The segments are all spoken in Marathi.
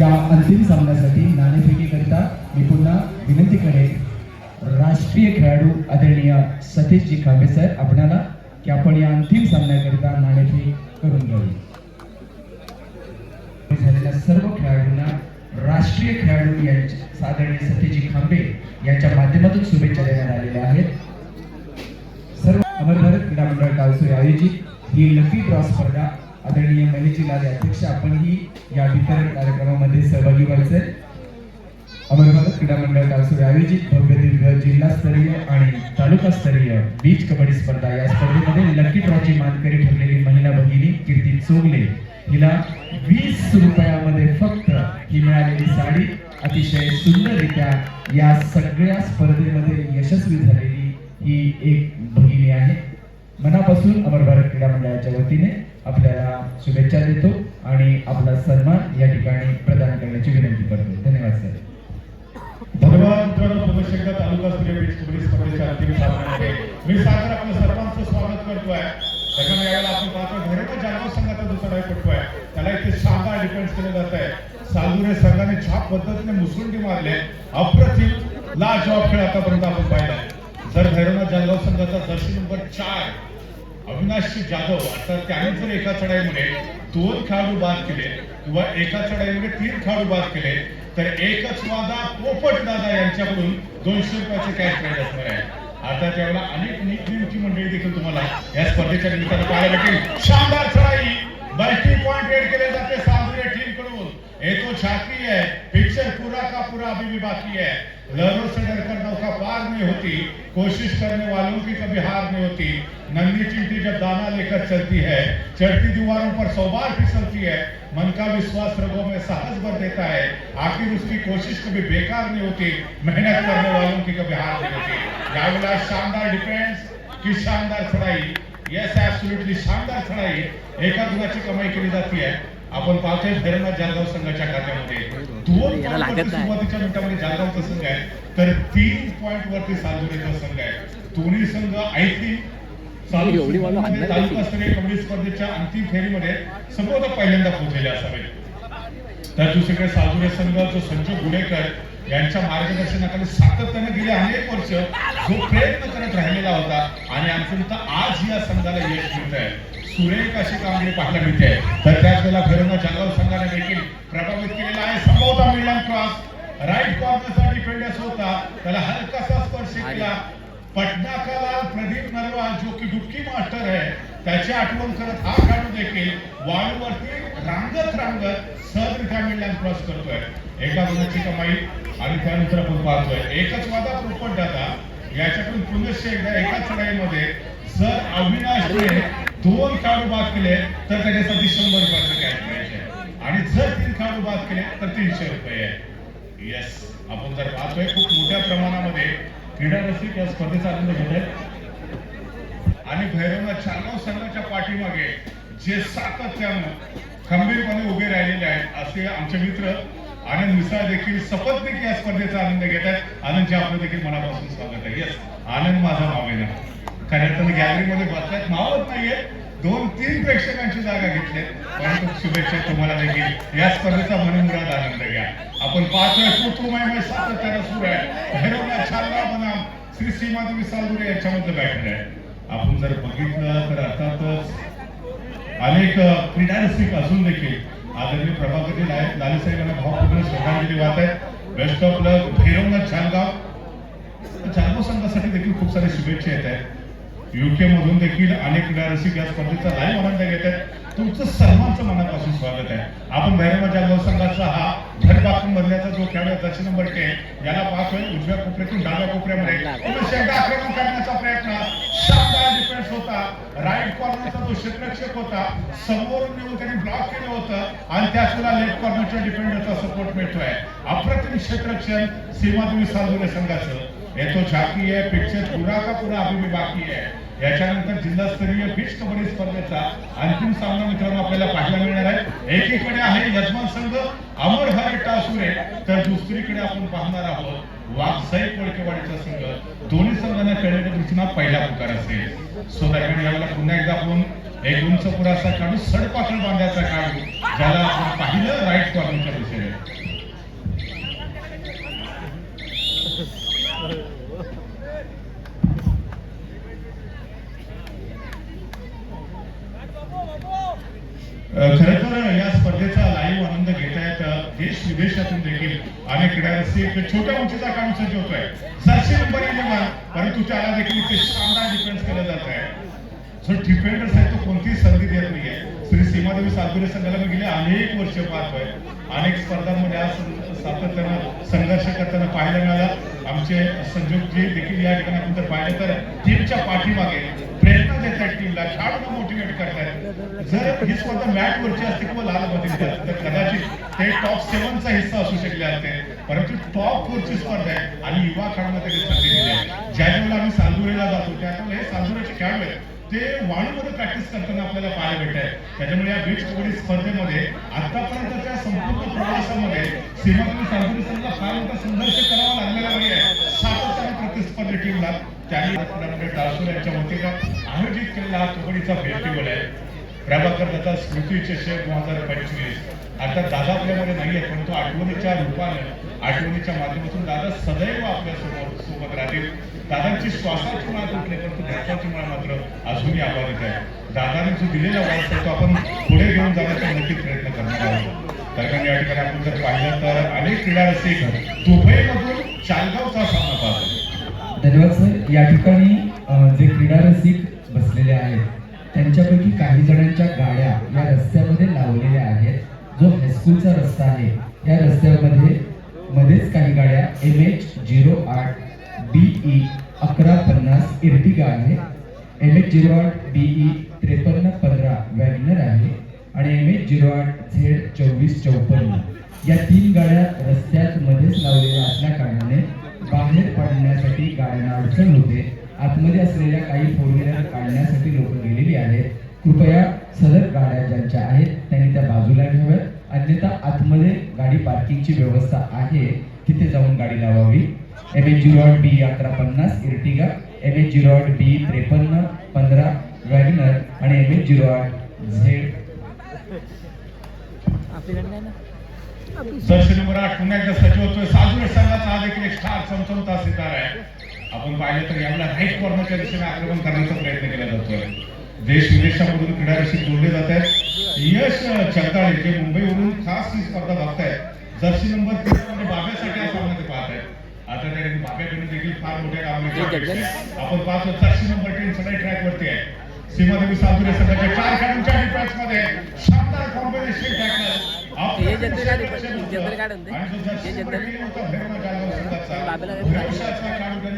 या अंतिम सामन्यासाठी नाणेफेकीकरिता मी पुन्हा विनंती करेन राष्ट्रीय खेळाडू आदरणीय सतीशजी खांबे सर आपणाला की आपण या अंतिम सामन्याकरिता नाणेफेक करून घ्यावी। झालेल्या सर्व खेळाडूंना राष्ट्रीय खेळाडू यांच्या आदरणीय सतीशजी खांबे यांच्या माध्यमातून शुभेच्छा देण्यात आलेल्या आहेत। सर्व अमर भारत क्रीडा मंडळ कालसुरे आयोजित ही लकी ड्रॉ स्पर्धा आदरणीय मनीजी लाले अध्यक्ष आपणही या वितरण कार्यक्रमामध्ये सहभागी व्हायचे। अमर भारत क्रीडा मंडळ कालसुरे आयोजित भव्य दिव्य जिल्हास्तरीय आणि तालुकास्तरीय बीच कबड्डी स्पर्धा या स्पर्धेमध्ये लकी ड्रॉची मानकरी ठरलेली महिला भगिनी कीर्ती चोगले हिला 20 रुपयामध्ये फक्त ही मिळालेली साडी अतिशय सुंदररित्या या सगळ्या स्पर्धेमध्ये यशस्वी झालेली ही एक भगिनी आहे। मनापासून अमर भारत क्रीडा मंडळाच्या वतीने आपल्याला शुभेच्छा देतो आणि आपला सन्मान या ठिकाणी प्रदान करण्याची विनंती करतो। धन्यवाद सर। धन्यवाद मित्रांनो, पुन्हा एकदा तालुकास्तरीय बीच कबड्डी स्पर्धेच्या अंतिम सामन्यामध्ये मी सादर आपलं सर्वांचं स्वागत करतोय। त्याच्यामुळे यावेळेला आपण पाहतो भैरवनाथ जालगाव संघाचा दुसरा डायपटू आहे, त्याला इथे शानदार डिफेन्स केलं जात आहे। सालुरे संघाने छाप पद्धतीने मुसुंडी मारले, अप्रतिम लाजवाब खेळ आतापर्यंत आपण पाहिलाय। जर भैरवनाथ जालगाव संघाचा जर्सी नंबर 4 अविनाश जाधव अर्थात त्याने जर एका चढाईमध्ये 2 खेळाडू बाद केले किंवा एका चढाईमध्ये 3 खेळाडू बाद केले तर एकच वादा पोपट दादा यांच्याकडून 200 रुपयाचे कॅश प्राइज असणार आहे। आता त्यावेळेला अनेक नेमकी मंडळी देखील तुम्हाला या स्पर्धेच्या निमित्तानं पाहायला भेटेल। शानदार चढाई मल्टी पॉइंट रेड केले जाते सालुरे टीम कडून। ये तो छाती है, पिक्चर पूरा का पूरा अभी भी बाकी है। लहरों से डरकर नौका पार नहीं होती, कोशिश करने वालों की कभी हार नहीं होती। नन्ही चिंटी जब दाना लेकर चलती है, चढ़ती दीवारों पर 100 बार फिसलती है। मन का विश्वास रगों में साहस भर देता है, आखिर उसकी कोशिश कभी बेकार नहीं होती। मेहनत करने वालों की कभी हार नहीं होती। यावेळेला शानदार डिफेन्स की शानदार चढाई, यस ॲब्सोल्युटली शानदार चढाई, एका गुणाची कमाई केली जाते आहे। आपण पाहतोय भैरवनाथ जालगाव संघाच्या खात्यामध्ये 2 सुरुवातीच्या मिनिटांमध्ये जालगावचा संघ आहे तर 3 पॉइंट वरती सालुरेचा संघ आहे। दोन्ही संघ आय थिंक तालुकास्तरीय कबड्डी स्पर्धेच्या अंतिम फेरीमध्ये संभवतः पहिल्यांदा पोहोचलेले असावे। तर दुसरीकडे सालुरे संघ जो संजय गुडेकर यांच्या मार्गदर्शनाखाली सातत्याने गेले अनेक वर्ष जो प्रयत्न करत राहिलेला होता आणि अंतिमतः आज या संघाला यश मिळत आहे। सुरेख अशी कामगिरी पाहायला मिळते। तर त्याच वेळेला भैरवनाथ जालगाव संघाने देखील प्रभावित केलेला आहे। संभवतः मिडलँड क्रॉस राईट कॉर्नरचा डिफेंडर्स होता, त्याला हलकासा स्पर्श केला। पटना का लाल प्रदीप नरवाल जो की डुबकी मास्टर है त्याची आठवण करत हा खेळाडू देखील वाळूवरती रांगत सहजरित्या मिडलँड क्रॉस करतोय। एका गुणाची कमाई आणि त्यानंतर आपण पाहतोय एकच वादा पोपट दादा याच्याकडून पुन्हा एकदा एका चढाईमध्ये जर अविनाशने 2 खेळाडू बाद केले तर त्याच्यासाठी 100 रुपयाचे कॅश प्राइज आहे आणि जर 3 खेळाडू बाद केले तर 300 रुपये आहे। यस, आपण जर पाहतोय खूप मोठ्या प्रमाणामध्ये क्रीडा रसिक या स्पर्धेचा आनंद घेत आहेत आणि भैरवनाथ जालगाव संघाच्या पाठीमागे जे सातत्यानं खंबीरपणे उभे राहिलेले आहेत असे आमचे मित्र आनंद मिसाळ देखील सपत्नीक या स्पर्धेचा आनंद घेत आहेत। आनंदचे आपलं देखील मनापासून स्वागत आहे। यस, आनंद माझा मावेना खऱ्या अर्थानं गॅलरीमध्ये बसल्यात मावत नाहीये, 2-3 प्रेक्षकांची जागा घेतली, परंतु शुभेच्छा तुम्हाला देखील या स्पर्धेचा मनमुराद आनंद घ्या। आपण पाहतोय कुटुंबमय सातत्यानं सुरू आहे। भैरवनाथ जालगाव बनाम श्री सीमादेवी सालुरे यांच्यामध्ये बॅटल आहे। आपण जर बघितलं तर अर्थातच अनेक क्रीडा रसिक असून देखील आदरणीय प्रभाकरजी लाले साहेबांना भावपूर्ण श्रद्धांजली वाहत आहेत। बेस्ट ऑफ लक भैरवनाथ जालगाव संघासाठी देखील खूप सारे शुभेच्छा येत आहेत। यूके मधून देखील अनेक क्रीडा रसिक या स्पर्धेचा लाईव्ह आनंद घेत आहेत। तुमचं सर्वांचं मनापासून स्वागत आहे। आपण भैरवनाथ जालगाव संघाचा हा धडबाकून बदल्याचा जो खेळाडू जर्सी नंबर 10 याला पाहतोय उजव्या कोपऱ्यातून डाव्या कोपऱ्यामध्ये आक्रमण करण्याचा प्रयत्न, शानदार डिफेन्स होता। राईट कॉर्नरचा जो क्षेत्ररक्षक होता समोरून येऊन त्यांनी ब्लॉक केलं होतं आणि त्याच वेळेला लेफ्ट कॉर्नरच्या डिफेंडरचा सपोर्ट मिळतोय। अप्रतिम क्षेत्ररक्षण सीमादेवी सालुरे संघाचं। ये तो झाकी है, पिक्चर पूरा का पूरा अभी भी बाकी है। याच्यानंतर जिल्हास्तरीय बीच कबड्डी स्पर्धेचा अंतिम सामना मित्रांनो आपल्याला पाहायला मिळणार आहे। एकीकडे आहे यजमान संघ अमर भारत टासुरे तर दुसरीकडे आपण पाहणार आहोत वाघसाई कोळकेवाडीचा संघ। दोन्ही संघांना खेळण्याच्या दृष्टीने पहिला पुकार असेल। सो दरम्यान यावेळेला पुन्हा एकदा आपण एक उंच पुराचा खेळाडू सडपाकड बांधायचा खेळाडू ज्याला आपण पाहिलं राईट कॉर्नरच्या दिशेने खरं तर या स्पर्धेचा लाईव्ह आनंद घेतायत देश विदेशातून देखील अनेक क्रीडारसिक. छोट्या उंचीचा काम सज्ज होतोय, 700 नंबर निर्माण, परंतु त्याला देखील इथे शानदार डिफेन्स केलं जात आहे. जो डिफेंडर्स आहे तो कोणतीही संधी देत नाहीये. श्री सीमादेवी सालगुरे संघाला मी गेले अनेक वर्ष पाहतोय, अनेक स्पर्धांमध्ये आज सातत्यानं संघर्ष करताना पाहायला मिळाला. आमचे संजोगजी देखील या ठिकाणी आपण जर पाहिलं तर टीमच्या पाठीमागे प्रेरणा देत आहेत, टीमला खेळाडूंना मोटिवेट करतायत. जर ही स्पर्धा मॅटवरची असते किंवा लाल बदलची असते तर कदाचित ते टॉप 7चा हिस्सा असू शकले असते, परंतु टॉप 4ची स्पर्धा आहे आणि युवा खेळाडूंना त्यांनी संधी दिली आहे. ज्या वेळेला आम्ही सालगुरेला जातो त्यावेळेला हे सालगुरेचे खेळाडू आहेत ते वाळूमध्ये प्रॅक्टिस करताना आपल्याला पाहायला भेटत आहे. त्याच्यामुळे या बीच कबड्डी स्पर्धेमध्ये आतापर्यंतच्या संपूर्ण प्रवासामध्ये सीमादेवी सालगुरे संघाला फार मोठा संघर्ष करावा लागलेला नाही आहे. सातत्याने प्रतिस्पर्धी टीमला त्यांनी टाळसूर यांच्या वतीनं आयोजित केलेला हा कबड्डीचा फेस्टिवल आहे. प्रभाकर दत्ता स्मृती चषक 2025. आता दादा आपल्यामध्ये नाहीये, परंतु आठवणीच्या रूपानं आठवणीच्या माध्यमातून दादा सदैव आपल्या सोबत राहतील. दादांची श्वासाची माळ तुटली, परंतु घरच्याची माळ मात्र अजूनही आभारित आहे. दादाने जो दिलेला वारसा तो आपण पुढे घेऊन जाण्याचा नक्कीच प्रयत्न करणार आहोत. कारण या ठिकाणी आपण जर पाहिलं तर अनेक क्रीडारसिक दुबईमधून चालगावचा सामना पाहतो. धन्यवाद सर. या ठिकाणी जे क्रीडा रसिक बसलेले आहेत त्यांच्यापैकी काही जणांच्या गाड्या या रस्त्यामध्ये लावलेल्या आहेत. जो हायस्कूलचा रस्ता आहे या रस्त्यामध्ये मध्येच काही गाड्या MH08 BE 1150 इर्टिगा आहे, MH08 BE 5315 वॅगनर आहे आणि MH08 Z 2454 या 3 गाड्या रस्त्यात मध्येच लावलेल्या असल्या कारणाने बाहेर पडण्यासाठी गाड्यांना अडचण होते. आतमध्ये असलेल्या काही फोर व्हीलर काढण्यासाठी लोक गेलेली आहेत. कृपया सदर गाड्या ज्यांच्या आहेत त्यांनी त्या बाजूला घ्याव्यात, अन्यथा आतमध्ये गाडी पार्किंगची व्यवस्था आहे तिथे जाऊन गाडी लावावी. MH08 BE 1150 Ertiga, MH08 BE 5315 WagonR आणि MH08 Z. जर्सी नंबर 8 पुन्हा एकदा सज्ज होतोय. सालगुरे संघाचा हा देखील एक स्टार चमचमता सितारा आहे. आपण पाहिलं तर यावेळेला राईट कॉर्नरच्या दिशेने आक्रमण करण्याचा प्रयत्न केला जातोय. देश विदेशामधून क्रीडारसिक जोडले जात आहेत. यश चंदाळे जे मुंबईवरून खास ही स्पर्धा बघतायत, जर्सी नंबर 3 म्हणजे बाब्यासाठी हा सामना ते पाहत आहेत. आता त्या बाब्याकडे देखील फार मोठ्या कामाची आपण पाहतो. जर्सी नंबर 3 सगळ्या ट्रॅक वरती आहे. सीमादेवी सालगुरे संघाच्या 4 खेळाडूंच्या डिफेन्स मध्ये शानदार कॉम्बिनेशन टॅकल. हे जनरल गाडी होते हे जनरल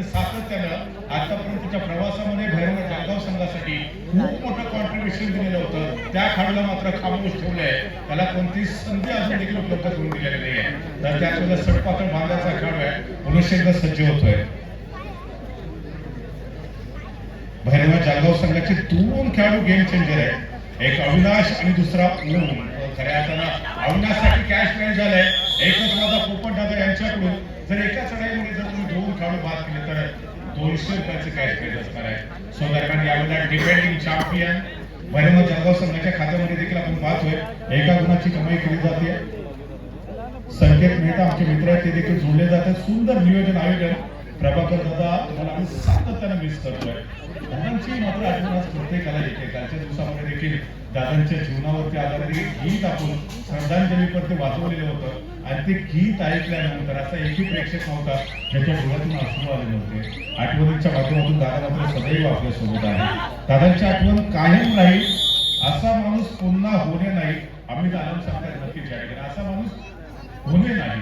सातत्यानं आतापर्यंतच्या प्रवासामध्ये भैरवनाथ जालगाव संघासाठी खूप मोठं कॉन्ट्रीब्युशन दिलेलं होतं. त्या खेळाडूला मात्र खामोश ठेवलंय, त्याला कोणतीही संधी अजून देखील उपलब्ध करून दिलेली नाहीये. तर त्यावेळेला सटपातळ बांधायचा खेळाडू आहे, पुन्हा एकदा सज्ज होतोय. भैरवनाथ जालगाव संघाचे 2 खेळाडू गेम चेंजर आहे, एक अविनाश आणि दुसरा ओम. खऱ्या अर्थानं अविनाशसाठी कॅश प्राइज झालाय एकच माझा पोपट दादा यांच्याकडून. जर एका चढाईमध्ये जर तुम्ही 2 खेळाडू बाद केले तर 200 रुपयाचे कॅश प्राइज असणार आहे. सो दरम्यान यावेळेला डिफेंडिंग चॅम्पियन भैरवनाथ जालगाव संघाच्या खात्यामध्ये देखील आपण पाहतोय एका गुणाची कमाई केली जाते. संकेत मेहता आमचे मित्र आहेत ते देखील जोडले जातात. सुंदर नियोजन आयोजन. प्रभाकर दादा तुम्हाला आम्ही सातत्यानं मिस करतोय. दादांची मात्र आठवण आज प्रत्येकाला येते. कालच्या दिवसामध्ये देखील दादांच्या जीवनावरती आधारित गीत आपण श्रद्धांजलीपर ते वाजवलेलं होतं आणि ते गीत ऐकल्यानंतर असा एकही प्रेक्षक नव्हता ज्याच्या डोळ्यातून अश्रू आले नव्हते. आठवणीच्या माध्यमातून दादा मात्र सदैव आपल्या सोबत आहे. दादांची आठवण कायम राहील. असा माणूस पुन्हा होणे नाही. आम्ही दादांसाठी नक्कीच जाहीर असा माणूस होणे नाही.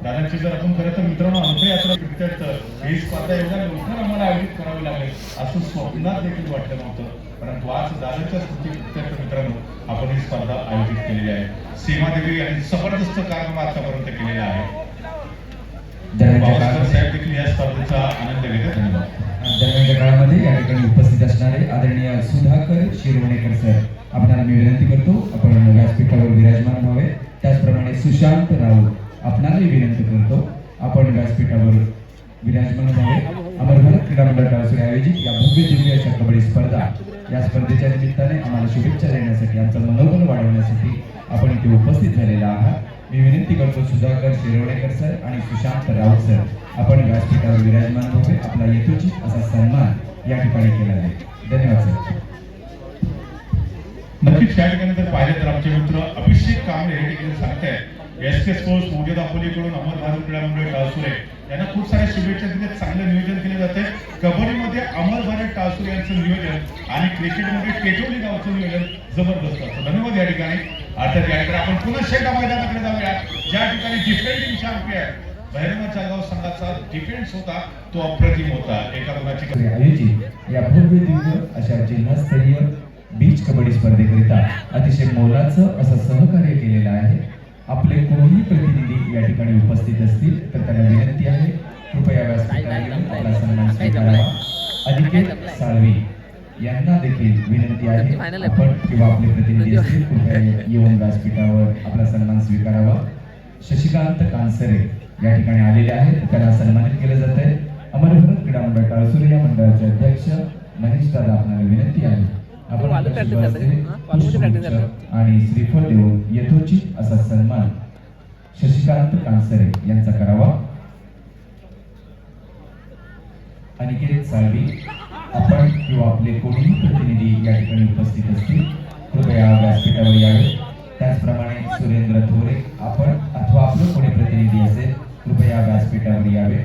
दादांची जर आपण खरं तर मित्रांनो अंत्ययात्रा तर ही स्पर्धा एवढ्या लवकर आम्हाला आयोजित करावी लागेल असं स्वप्नात देखील वाटलं नव्हतं, परंतु आज दादांच्या स्मृती मित्रांनो आपण ही स्पर्धा आयोजित केलेली आहे. सीमादेवी यांनी जबरदस्त कार्यक्रम आतापर्यंत केलेला आहे. साहेब देखील या स्पर्धेचा आनंद घेतात. धन्यवाद. दरम्यानच्या काळामध्ये या ठिकाणी उपस्थित असणारे आदरणीय सुधाकर शिरवणेकर सर आपल्याला मी विनंती करतो आपण व्यासपीठावर विराजमान व्हावे. त्याचप्रमाणे सुशांत राऊत आपणालाही विनंती करतो आपण व्यासपीठावर विराजमान व्हावे. अमर भारत क्रीडा मंडळ टाळसूर आयोजित या भव्य दिव्य अशा कबड्डी स्पर्धा या स्पर्धेच्या निमित्ताने आम्हाला शुभेच्छा देण्यासाठी आमचं मनोबल वाढवण्यासाठी आपण इथे उपस्थित झालेला आहात. मी विनंती करतो सुधाकर शिरवणेकर सर आणि सुशांत राऊत सर आपण व्यासपीठावर विराजमान व्हावे. आपला यथोचित असा सन्मान या ठिकाणी केला आहे. धन्यवाद सर. नक्कीच या ठिकाणी जर पाहिलं तर आमचे मित्र अभिषेक कांबळे हे ठिकाणी सांगतायत SK स्पोर्ट्स मोठे दापोलीकडून अमर भारत क्रीडा मंडळ टाळसुरे यांना खूप साऱ्या शुभेच्छा दिले, चांगले नियोजन केले जाते. कबड्डीमध्ये अमर भारत टाळसुरे यांचं नियोजन आणि क्रिकेटमध्ये केटोली गावचं नियोजन जबरदस्त असतं. धन्यवाद. या ठिकाणी अर्थात या ठिकाणी आपण पुन्हा शेटा मैदानाकडे जाऊया, ज्या ठिकाणी डिफेंडिंग चॅम्पियन भैरवनाथ चाळगाव संघाचा डिफेन्स होता तो अप्रतिम होता. एका गुणाची आयोजित या भव्य दिव्य अशा जिल्हास्तरीय बीच कबड्डी स्पर्धेकरिता अतिशय मोलाचं असं सहकार्य केलेलं आहे. आपले कोणीही प्रतिनिधी या ठिकाणी उपस्थित असतील तर त्यांना विनंती आहे कृपया व्यासपीठावर येऊन आपला सन्मान स्वीकारावा. अनिकेत साळवी यांना देखील विनंती आहे आपण किंवा आपले प्रतिनिधी असतील कृपया येऊन व्यासपीठावर आपला सन्मान स्वीकारावा. शशिकांत कांसरे या ठिकाणी आलेले आहेत, त्यांना सन्मानित केलं जात आहे. अमर भारत क्रीडा मंडळ टाळसुरे या मंडळाचे अध्यक्ष मनीष दादा आपल्याला विनंती आहे आपण आणि श्रीफळ देऊन यथोचित असा सन्मान शशिकांत कांसरे यांचा करावा. अनिकेत साळवी आपण किंवा आपले कोणीही प्रतिनिधी या ठिकाणी उपस्थित असतील कृपया व्यासपीठावर यावे. त्याचप्रमाणे सुरेंद्र थोरे आपण अथवा आपलं कोणी प्रतिनिधी असेल कृपया व्यासपीठावर यावे.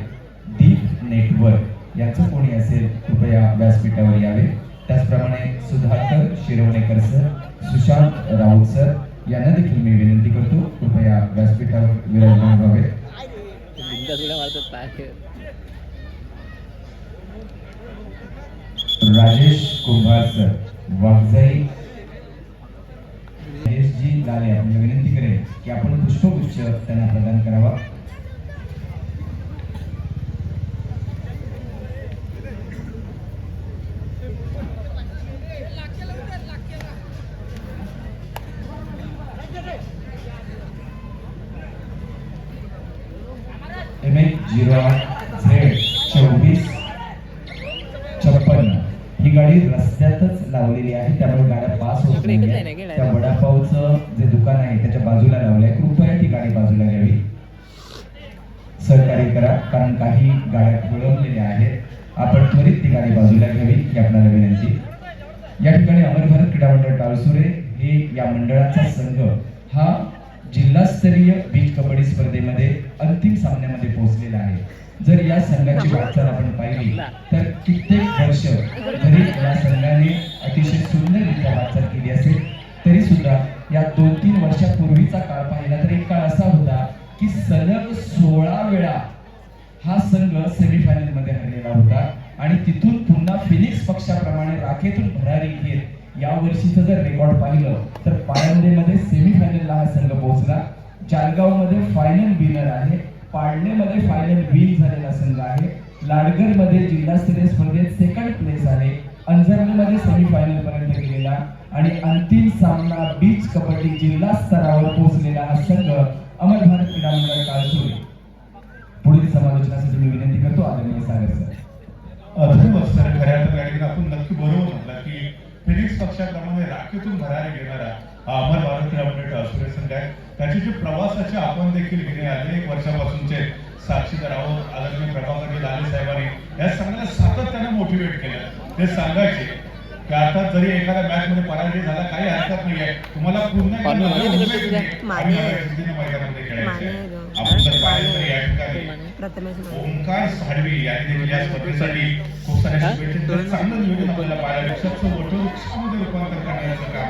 दीप नेटवर्क यांचं कोणी असेल कृपया व्यासपीठावर यावे. त्याचप्रमाणे सुधाकर शिरवणेकर सर, सुशांत राऊत सर यांना देखील मी विनंती करतो कृपया व्यासपीठावर विराजमान व्हावे. राजेश कुंभार सर, वाघजाई जी लाले आपल्याला विनंती करेन की आपण पुष्पगुच्छ त्यांना प्रदान करावा. MH08Z2456 ही गाडी रस्त्यातच लावलेली आहे, त्यामुळे गाड्या पास होत नाही. त्या वडापावचं जे दुकान आहे त्याच्या बाजूला लावलंय, कृपया ती गाडी बाजूला घ्यावी. सहकार्य करा कारण काही गाड्या खोळंबलेल्या आहेत. आपण त्वरित ती गाडी बाजूला घ्यावी ही आपल्याला विनंती. या ठिकाणी अमर भारत क्रीडा मंडळ टाळसुरे हे या मंडळाचा संघ हा जिल्हास्तरीय बीच कबड्डी स्पर्धेमध्ये अंतिम सामन्यामध्ये पोहोचलेला आहे. जर या संघाची वाटचाल आपण पाहिली तर कित्येक वर्ष जरी या संघाने अतिशय सुंदररित्या वाटचाल केली असेल तरी सुद्धा या 2-3 वर्षापूर्वीचा काळ पाहिला तर एक काळ असा होता की सलग 16 वेळा हा संघ सेमीफायनल मध्ये हरलेला होता आणि तिथून पुन्हा फिनिक्स पक्षाप्रमाणे राखेतून भरारी घेत या वर्षीचं जर रेकॉर्ड पाहिलं तर पाळंदेमध्ये सेमीफायनलला हा संघ पोहोचला. जालगावमध्ये फायनल विनर आहे, पाडणेमध्ये फायनल विन झालेला संघ आहे, लाडगरमध्ये जिल्हास्तरीय स्पर्धेत सेकंड प्लेस आहे, अंजरमध्ये सेमीफायनल पर्यंत गेलेला आणि अंतिम सामना बीच कबड्डी जिल्हा स्तरावर पोहोचलेला हा संघ अमर भारत क्रीडा मंडळ टाळसुरे. पुढील समालोचनासाठी मी विनंती करतो आदरणीय सागर सर. धन्यवाद सर. खऱ्या अर्थाने आपण नक्की बरोबर म्हटलं की फिनिक्स पक्षाप्रमाणे राखेतून भरारी घेणारा हा अमर भारत क्रीडा मंडळ टाळसुरे संघ आहे. त्याचे जे प्रवासाचे आपण देखील गेले अनेक वर्षापासूनचे साक्षीदार आहोत. आदरणीय प्रभाकर लाले साहेबांनी या संघाला सातत्याने मोटिवेट केलं. ते सांगायचे की आता जरी एखाद्या मॅच मध्ये पराजय झाला काही हरकत नाहीये, तुम्हाला पुन्हा मैदानामध्ये खेळायचे. आपण जर पाहिलं तर या ठिकाणी ओंकार साडवी यांनी या स्पर्धेसाठी खूप साऱ्या शुभेच्छा. चांगलं नियोजन आपल्याला पाहायला वटवृक्षामध्ये रूपांतर करण्याचं काम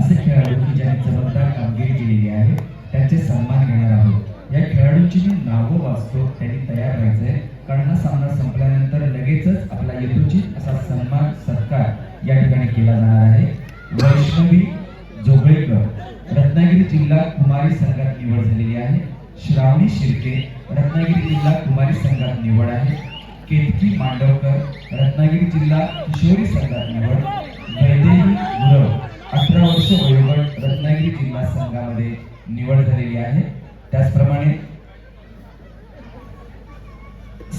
असे खेळाडू की ज्यांनी चमकदार कामगिरी केलेली आहे त्यांचे सन्मान घेणार आहोत. या खेळाडूंची जी नावं वाचतो त्यांनी तयार राहायचंय कारण हा सामना संपल्यानंतर लगेचच आपला यथोचित असा सन्मान सत्कार या ठिकाणी केला जाणार आहे. वैष्णवी जोगळेकर रत्नागिरी जिल्हा कुमारी संघात निवड झालेली आहे. श्रावणी शिर्के रत्नागिरी जिल्हा कुमारी संघात निवड आहे. केतकी मांडवकर रत्नागिरी जिल्हा किशोरी संघात निवड. वैदेही गुरव 18 वर्ष वयोगट रत्नागिरी जिल्हा संघामध्ये निवड झालेली आहे. त्याचप्रमाणे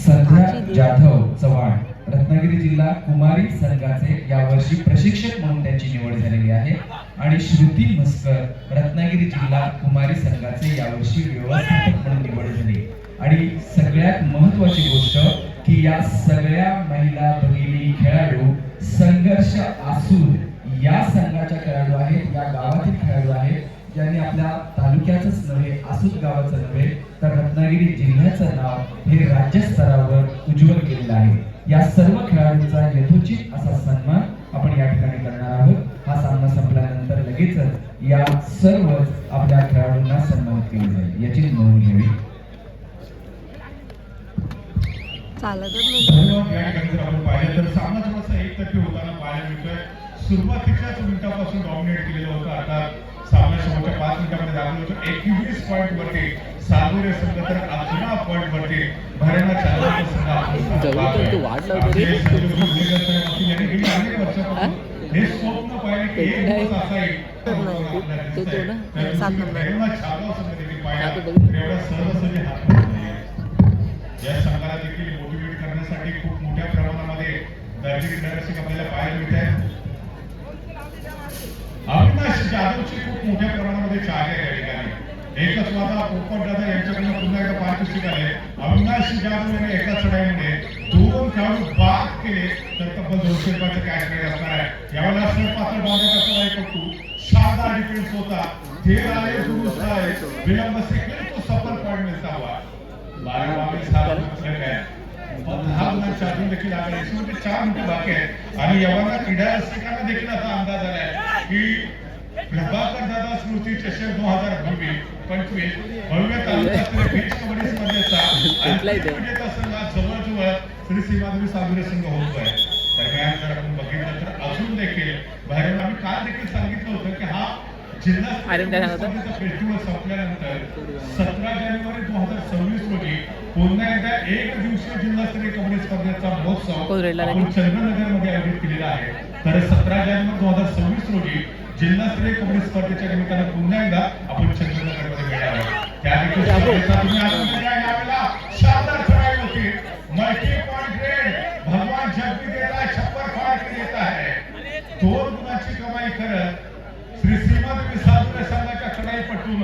संध्या जाधव चव्हाण रत्नागिरी जिल्हा कुमारी संघाचे यावर्षी प्रशिक्षक म्हणून त्यांची निवड झालेली आहे. आणि श्रुती मस्कर रत्नागिरी जिल्हा कुमारी संघाचे यावर्षी व्यवस्थापक म्हणून निवड झाली. आणि सगळ्यात महत्त्वाची गोष्ट की या सगळ्या महिला भगिनी खेळाडू संघर्ष आसून या संघाच्या खेळाडू आहेत, या गावातील खेळाडू आहेत, ज्यांनी आपल्या तालुक्याचंच नव्हे, आसूत गावाचं नव्हे, तर रत्नागिरी जिल्ह्याचं नाव हे राज्यस्तरावर उज्ज्वल केलेलं आहे. या सर्व खेळाडूंचा यथोचित असा सन्मान आपण या ठिकाणी करणार आहोत. हा सामना संपल्यानंतर लगेचच या सर्वच आपल्या खेळाडूंना सन्मानित केले जाईल, याची नोंद घ्यावी. चालतच नाही. धन्यवाद. या ठिकाणी जर आपण पाहिलं तर सामना थोडासा एकतर्फी होताना पाहायला मिळतोय. सुरुवातीच्याच मिनिटापासून डॉमिनेट केलेलं होतं. आता सामना शेवटच्या 5 मिनिटांमध्ये दाखल होतो. 21 पॉईंट वरती सागोरे संघ, तर 11 पॉईंट वरती भरणा चालवतो संघ. हे स्वप्न पाहिलं की एक दिवस असा येईल तो ना 7 नंबर एवढा सहजासहजी हात मारत नाहीये. या संघाला देखील मोटिवेट करण्यासाठी खूप मोठ्या प्रमाणामध्ये दर्जेदार खेळाडू आपल्याला पाहायला मिळत आहेत. अविनाश जाधवची खूप मोठ्या प्रमाणामध्ये चाल आहे या ठिकाणी. एकच वादा पोपट दादा यांच्याकडून पुन्हा एकदा पारितोषिक आले. अविनाश जाधव यांनी एका चढाईमध्ये 2 खेळाडू बाद केले तर तब्बल 200 रुपयाचं कॅश प्राइज असणार आहे. यावेळेला असं पात्र बांधण्याचा चढाईपटू शानदार डिफेन्स होता. 13 आहे दुरुस्त आहे. विलंब सेकंड तो सफल पॉइंट मिळता हुआ 12-22 है. 10 गुणांच्या अजून देखील आकडे 4 मिनिटं बाकी आहेत आणि यवाना क्रीडा रसिकांना देखील असा अंदाज आलाय की प्रभाकर दादा स्मृती चषक 2025 भव्य तालुक्यातील बीच कबड्डी स्पर्धेचा विजेता संघ जवळजवळ श्री सीमादेवी सागुरे संघ होतोय. दरम्यान जर आपण बघितलं तर अजून देखील बाहेरून आम्ही काल देखील सांगितलं होतं की हा जिल्हा फेस्टिवल संपल्यानंतर 17 जानेवारी 2026 रोजी पुन्हा एकदा एक दिवसीय जिल्हास्तरीय कबड्डी स्पर्धेचा महोत्सव आपण चंद्रनगर मध्ये आयोजित केलेला आहे. तर 17 जानेवारी 2026 रोजी जिल्हास्तरीय कबड्डी स्पर्धेच्या निमित्तानं पुन्हा एकदा आपण चंद्रनगर मध्ये मिळणार आहोत. त्या देखील तुम्ही शानदार चढाई होती. मल्टी पॉइंट रेड भगवान जगवी देता छप्पर फाड़ के देता है. 2 गुणाची कमाई करत श्री सीमादेवी सागुरे संघाच्या चढाईपटून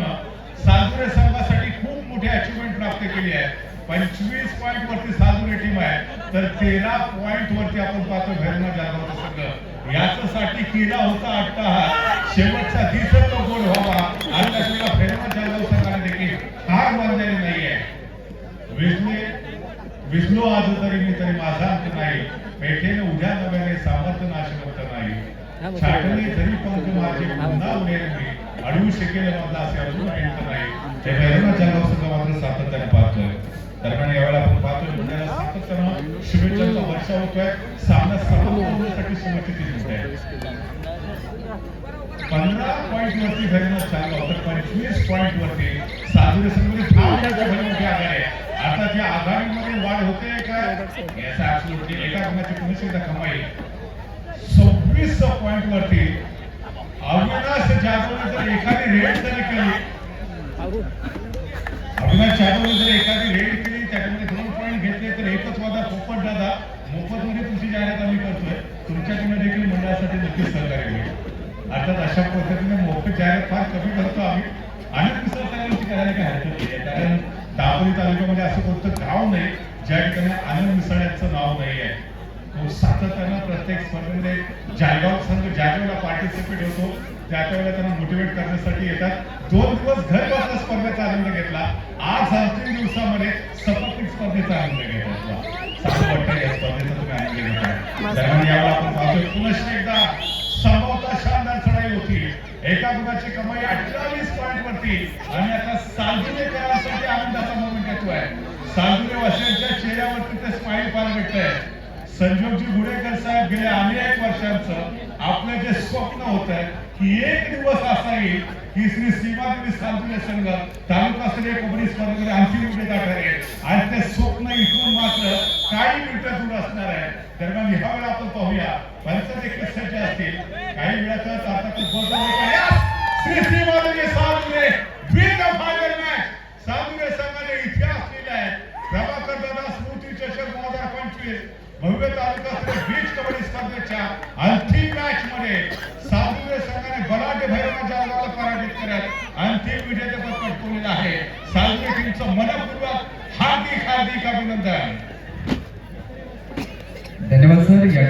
सागुरे संघासाठी खूप मोठी अचिव्हमेंट प्राप्त केली आहे. 25 पॉइंट वरती सागुरे टीम आहे, तर 13 पॉइंट वरती आपण पाहतो भरणा जाधवचा संघ. याच्यासाठी केला होता अट्टाहास. शेवटचा दिवस तो गोल व्हावा आणि त्याला भरणा जाधव संघाने देखील हार मानलेली नाहीये. विष्णू आज तरी मी तरी माझा अंत नाही, पेठेने उद्या नव्याने सामर्थ्य नाशवंत नाही. छाटणी जरी पंख माझे पुन्हा उडेल मी, अडवू शकेल माझा असे अजून अंत नाही. ते भरणा जाधव संघ मात्र सातत्याने पाहतोय. दरम्यान यावेळेला आपण पाहतोय पुण्याला सातत्यानं शुभेच्छांचा वर्षा होतोय. सामना समाप्त शुभेच्छा दिली आहे. 15 पॉइंट वरती भरणा चालला होता. 25 पॉइंट वरती सागुरे संघ मोठी आघाडी आहे. आता त्या आघाडीमध्ये वाढ होते काय याचा ऍब्सोल्युटली एका गुणाची पुन्हा एकदा कमाई. 26 पॉइंट वरती अविनाश जाधवने जर एखादी रेड जरी केली, अविनाश जाधवने जर एखादी रेड केली त्याच्यामध्ये 2 पॉइंट घेतले तर एकच वादा पोपट दादा मोफतमध्ये तुमची जाहिरात आम्ही करतोय. तुमच्याकडून देखील मंडळासाठी नक्कीच सहकार्य होईल. अर्थात अशा पद्धतीने मोफत जाहिरात फार कमी करतो आम्ही. अनेक मिसळतानांची करायला काही हरकत नाही, कारण दापोली तालुक्यामध्ये असं कोणतं गाव नाही ज्या ठिकाणी आनंद मिसळण्याचं नाव नाही आहे. तो सातत्यानं प्रत्येक स्पर्धेमध्ये जायगाव संघ ज्या वेळेला पार्टिसिपेट होतो त्या वेळेला त्यांना मोटिवेट करण्यासाठी येतात. 2 दिवस घर बसल्या स्पर्धेचा आनंद घेतला. आज अंतिम दिवसामध्ये सपत्निक स्पर्धेचा आनंद घेतला. चांगलं वाटतं या स्पर्धेचा तुम्ही आनंद घेतला. दरम्यान यावेळेला आपण पाहतोय पुन्हा एकदा संभवता शानदार चढाई होती. एका गुणाची कमाई 28 पॉइंट वरती आणि आता सागुरेकरांसाठी आनंदाचा मोमेंट येतोय. सागुरेवासियांच्या चेहऱ्यावरती ते स्माइल पाहायला भेटतंय. संजोगजी गुडेकर साहेब गेल्या अनेक वर्षांचं आपलं जे स्वप्न होत आहे की एक दिवस असा येईल की श्री सीमादेवी सागुरे संघ तालुकास्तरीय कबड्डी स्पर्धेमध्ये अंतिम विजेता ठरेल आणि ते स्वप्न इथून मात्र काही मिनिटं दूर असणार आहे. दरम्यान ह्या वेळा आपण पाहूया पंच देखील सज्ज असतील. काही वेळातच आता Shri Seemadevi Sagure win the final match. Sagure संघाने इतिहास लिहिला आहे. प्रभाकर दादा स्मृती चषक 2025 भव्य तालुकास्तरीय बीच कबड्डी स्पर्धेच्या अंतिम मॅच मध्ये सागुरे संघाने बलाढ्य भैरवनाथ जाधवला पराजित करत अंतिम विजेतेपद पटकावलेलं आहे. सागुरे टीमचं मनपूर्वक हार्दिक अभिनंदन. धन्यवाद सर.